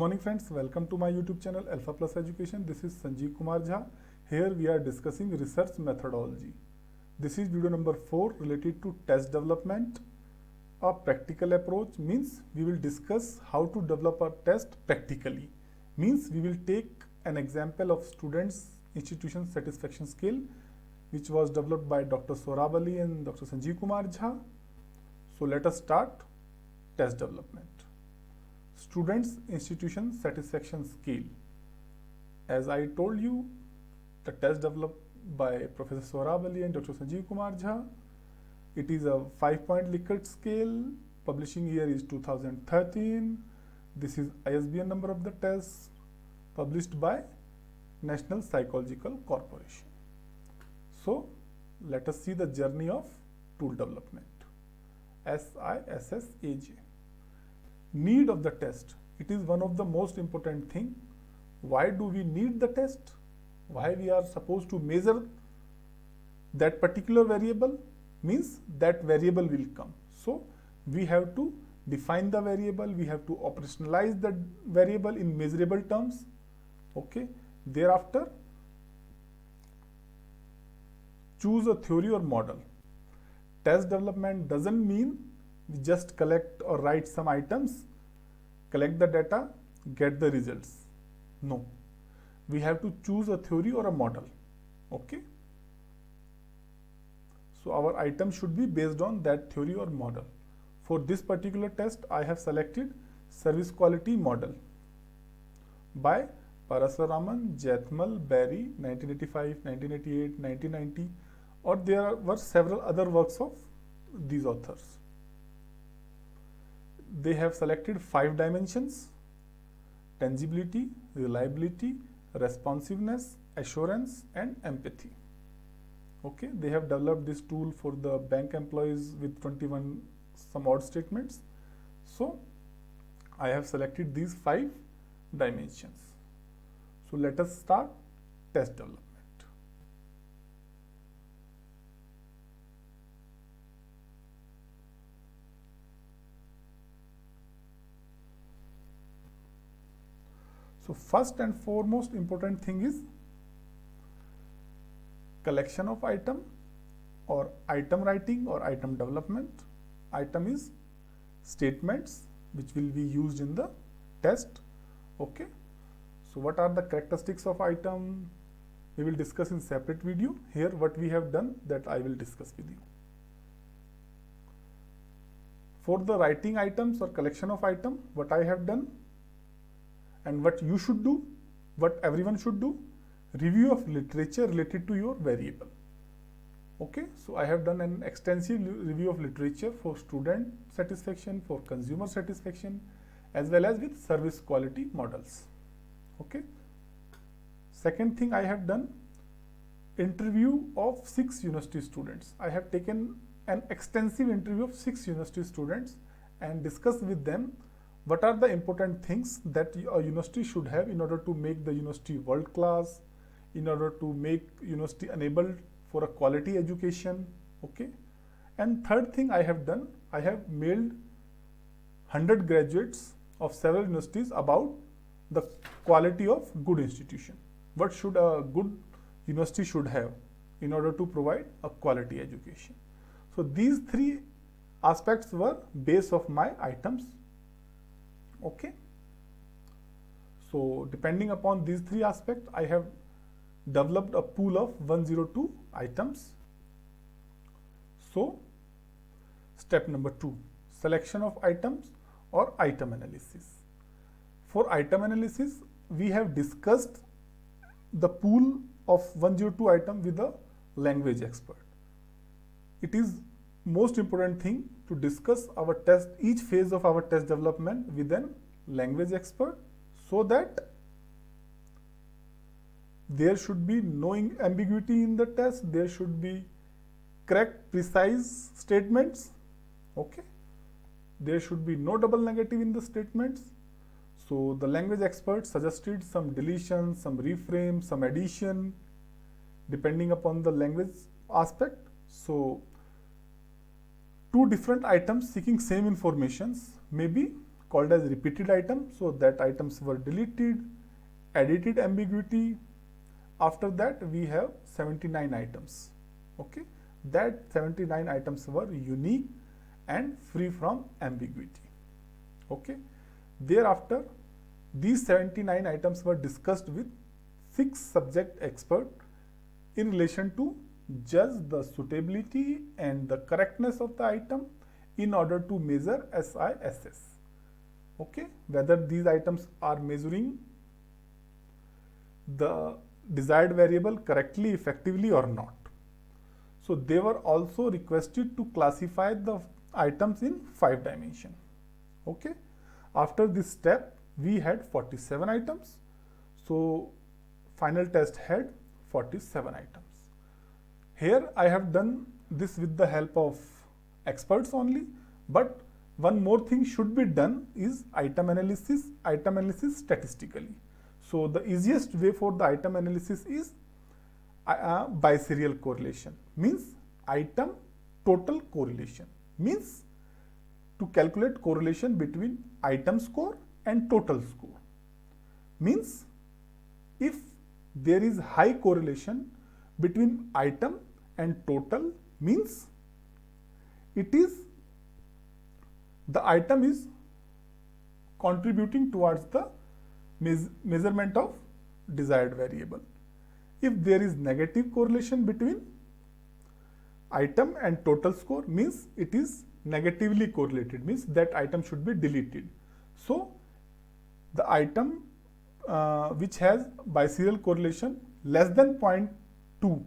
morning friends, welcome to my YouTube channel Alpha Plus Education. This is Sanjeev Kumar Jha. Here we are discussing research methodology. This is video number 4 related to test development. A practical approach means we will discuss how to develop a test practically. Means we will take an example of students' institution satisfaction scale which was developed by Dr. Saurabh Ali and Dr. Sanjeev Kumar Jha. So let us start test development. Students' institution satisfaction scale. As I told you, the test developed by Professor Saurabh Ali and Dr. Sanjeev Kumar Jha. It is a 5-point Likert scale. Publishing year is 2013. This is ISBN number of the test, published by National Psychological Corporation. So let us see the journey of tool development. SISSAJ. Need of the test. It is one of the most important thing. Why do we need the test? Why we are supposed to measure that particular variable? Means that variable will come. So we have to define the variable, we have to operationalize the variable in measurable terms. Okay. Thereafter, choose a theory or model. Test development doesn't mean we just collect or write some items, collect the data, get the results. No. We have to choose a theory or a model. Okay. So our item should be based on that theory or model. For this particular test, I have selected service quality model by Parasuraman, Jathmal, Berry, 1985, 1988, 1990, or there were several other works of these authors. They have selected 5 dimensions: tangibility, reliability, responsiveness, assurance, and empathy. Okay, they have developed this tool for the bank employees with 21 some odd statements. So I have selected these 5 dimensions. So let us start test development. So first and foremost important thing is collection of item or item writing or item development. Item is statements which will be used in the test. Okay. So what are the characteristics of item? We will discuss in separate video. Here what we have done, that I will discuss with you. For the writing items or collection of item, what I have done and what you should do, what everyone should do, review of literature related to your variable. Okay, so I have done an extensive review of literature for student satisfaction, for consumer satisfaction, as well as with service quality models. Okay. Second thing I have done, interview of 6 university students. I have taken an extensive interview of 6 university students and discussed with them what are the important things that a university should have in order to make the university world class, in order to make university enabled for a quality education. Okay. And third thing I have done, I have mailed 100 graduates of several universities about the quality of good institution. What should a good university should have in order to provide a quality education. So these 3 aspects were base of my items. Okay. So depending upon these 3 aspects, I have developed a pool of 102 items. So step number 2, selection of items or item analysis. For item analysis, we have discussed the pool of 102 items with a language expert. It is most important thing to discuss our test, each phase of our test development with an language expert, so that there should be no ambiguity in the test, there should be correct, precise statements. Okay. There should be no double negative in the statements. So the language expert suggested some deletion, some reframe, some addition, depending upon the language aspect. So 2 different items seeking same informations may be called as repeated item, so that items were deleted. Edited ambiguity, after that we have 79 items. Okay, that 79 items were unique and free from ambiguity. Okay, thereafter these 79 items were discussed with 6 subject experts in relation to judge the suitability and the correctness of the item in order to measure SISS. Okay, whether these items are measuring the desired variable correctly, effectively or not. So they were also requested to classify the items in 5 dimensions. Okay, after this step we had 47 items. So final test had 47 items. Here I have done this with the help of experts only, but one more thing should be done is item analysis statistically. So the easiest way for the item analysis is biserial correlation, means item total correlation, means to calculate correlation between item score and total score. Means if there is high correlation between item and total, means it is the item is contributing towards the measurement of desired variable. If there is negative correlation between item and total score, means it is negatively correlated, means that item should be deleted. So the item which has biserial correlation less than 0.2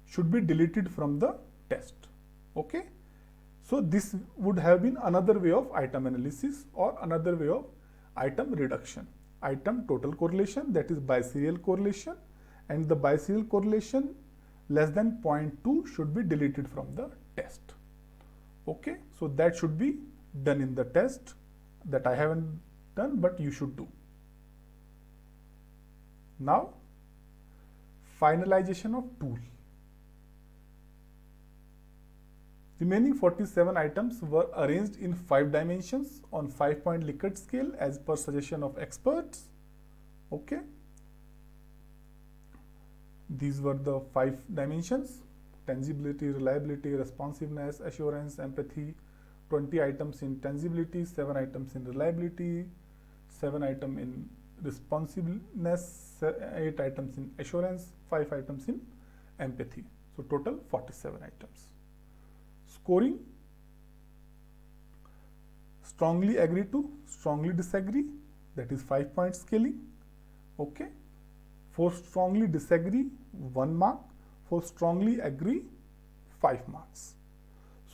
should be deleted from the test. Okay, so this would have been another way of item analysis or another way of item reduction. Item total correlation, that is biserial correlation, and the biserial correlation less than 0.2 should be deleted from the test. Okay, so that should be done in the test, that I haven't done, but you should do. Now finalization of tool. Remaining 47 items were arranged in 5 dimensions on 5-point Likert scale as per suggestion of experts. Okay, these were the 5 dimensions: tangibility, reliability, responsiveness, assurance, empathy. 20 items in tangibility, 7 items in reliability, 7 items in responsiveness, 8 items in assurance, 5 items in empathy. So total 47 items. Scoring: strongly agree to strongly disagree, that is 5-point scaling. Okay, for strongly disagree 1 mark, for strongly agree 5 marks.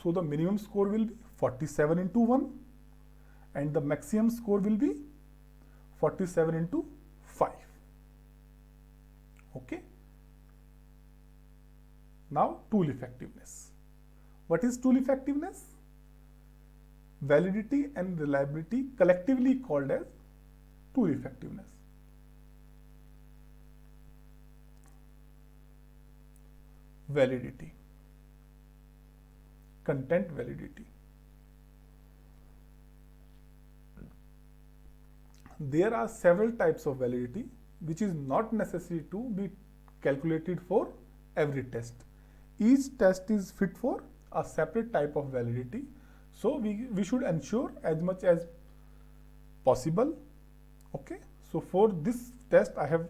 So the minimum score will be 47 into 1 and the maximum score will be 47 into 5. Okay, now tool effectiveness. What is tool effectiveness? Validity and reliability collectively called as tool effectiveness. Validity, content validity. There are several types of validity which is not necessary to be calculated for every test. Each test is fit for a separate type of validity. So we should ensure as much as possible. Okay, so for this test I have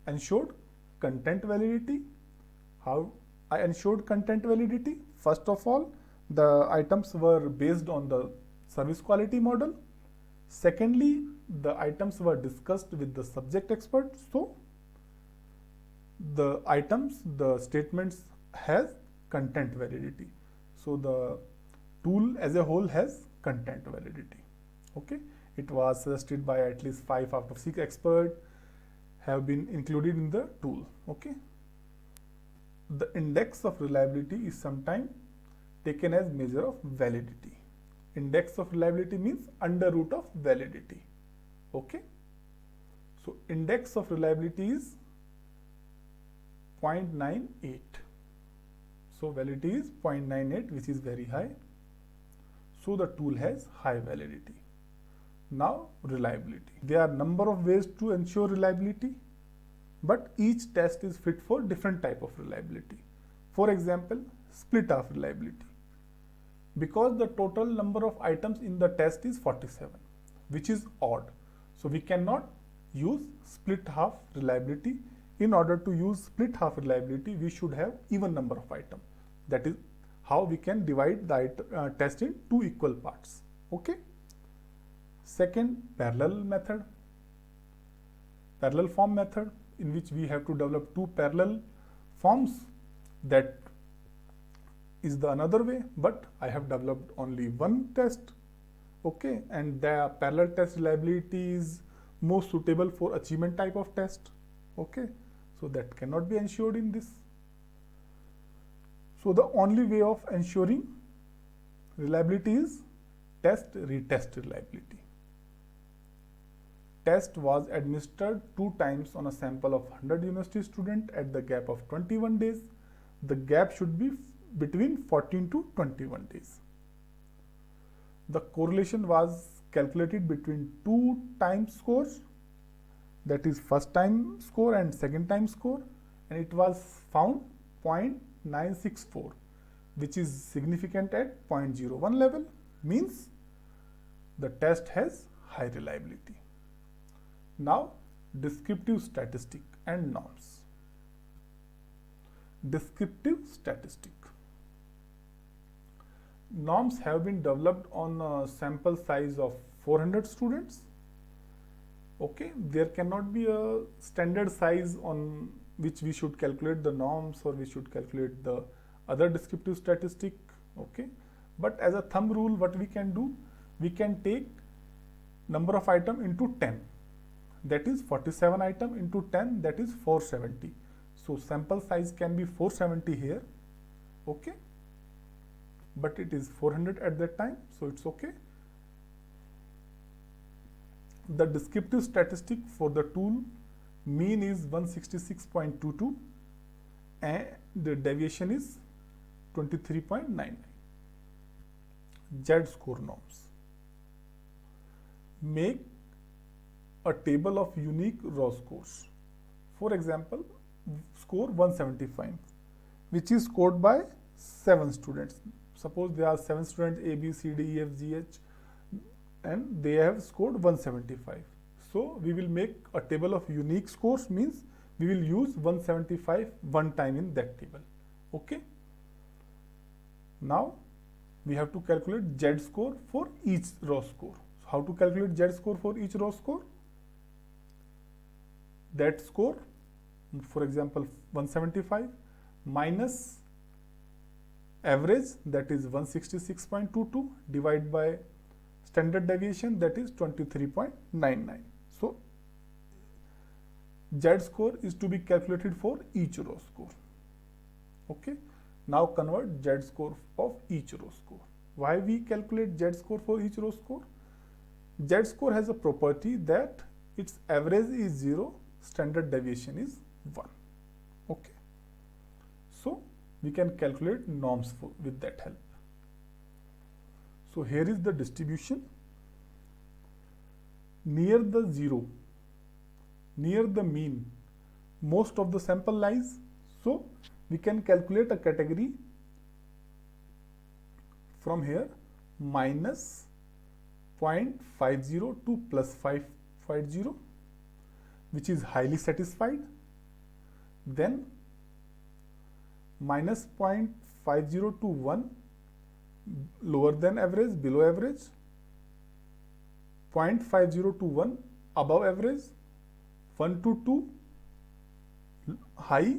ensured content validity. How I ensured content validity? First of all, the items were based on the service quality model. Secondly, the items were discussed with the subject expert. So the items, the statements has content validity. So the tool as a whole has content validity. Okay, it was suggested by at least 5 out of 6 experts have been included in the tool. Okay, the index of reliability is sometimes taken as measure of validity. Index of reliability means under root of validity. Okay, so index of reliability is 0.98. So validity is 0.98, which is very high. So the tool has high validity. Now reliability. There are number of ways to ensure reliability, but each test is fit for different type of reliability. For example, split half reliability. Because the total number of items in the test is 47, which is odd. So we cannot use split half reliability. In order to use split half reliability, we should have even number of items. That is how we can divide the test in two equal parts. Okay. Second, parallel method. Parallel form method, in which we have to develop two parallel forms. That is the another way, but I have developed only one test. Okay, and the parallel test reliability is most suitable for achievement type of test. Okay, so that cannot be ensured in this. So the only way of ensuring reliability is test retest reliability. Test was administered 2 times on a sample of 100 university students at the gap of 21 days. The gap should be between 14 to 21 days. The correlation was calculated between 2 time scores, that is first time score and second time score, and it was found 0.964, which is significant at 0.01 level, means the test has high reliability. Now, descriptive statistic and norms. Descriptive statistic. Norms have been developed on a sample size of 400 students. Okay, there cannot be a standard size on which we should calculate the norms or we should calculate the other descriptive statistic. Okay, but as a thumb rule, what we can do, we can take number of item into 10. That is 47 item into 10, that is 470. So sample size can be 470 here. Okay, but it is 400 at that time, so it's okay. The descriptive statistic for the tool mean is 166.22 and the deviation is 23.99. Z-score norms. Make a table of unique raw scores. For example, score 175, which is scored by 7 students. Suppose there are 7 students A, B, C, D, E, F, G, H, and they have scored 175. So we will make a table of unique scores, means we will use 175 one time in that table. Okay. Now we have to calculate Z score for each raw score. So how to calculate Z score for each raw score? That score, for example 175, minus average, that is 166.22, divided by standard deviation, that is 23.99. So Z score is to be calculated for each raw score. Okay. Now convert Z score of each raw score. Why we calculate Z score for each raw score? Z score has a property that its average is 0, standard deviation is 1. Okay. So we can calculate norms with that help. So here is the distribution. Near the 0, near the mean, most of the sample lies. So we can calculate a category from here, minus 0.50 to plus 550, which is highly satisfied. Then minus 0.50 to 1, lower than average, below average. 0.50 to 1, above average. 1 to 2, high.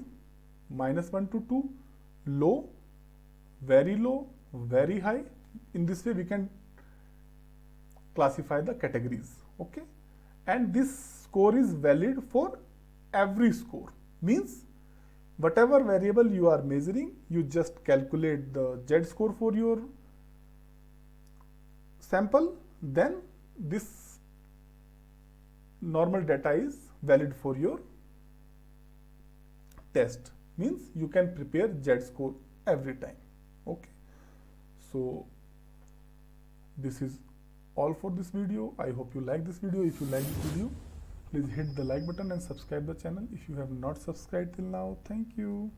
Minus 1 to 2, low, very high. In this way we can classify the categories. Okay, and this score is valid for every score, means whatever variable you are measuring, you just calculate the Z score for your sample, then this normal data is valid for your test, means you can prepare Z score every time. Okay, so this is all for this video. I hope you like this video. If you like this video, please hit the like button and subscribe the channel if you have not subscribed till now. Thank you.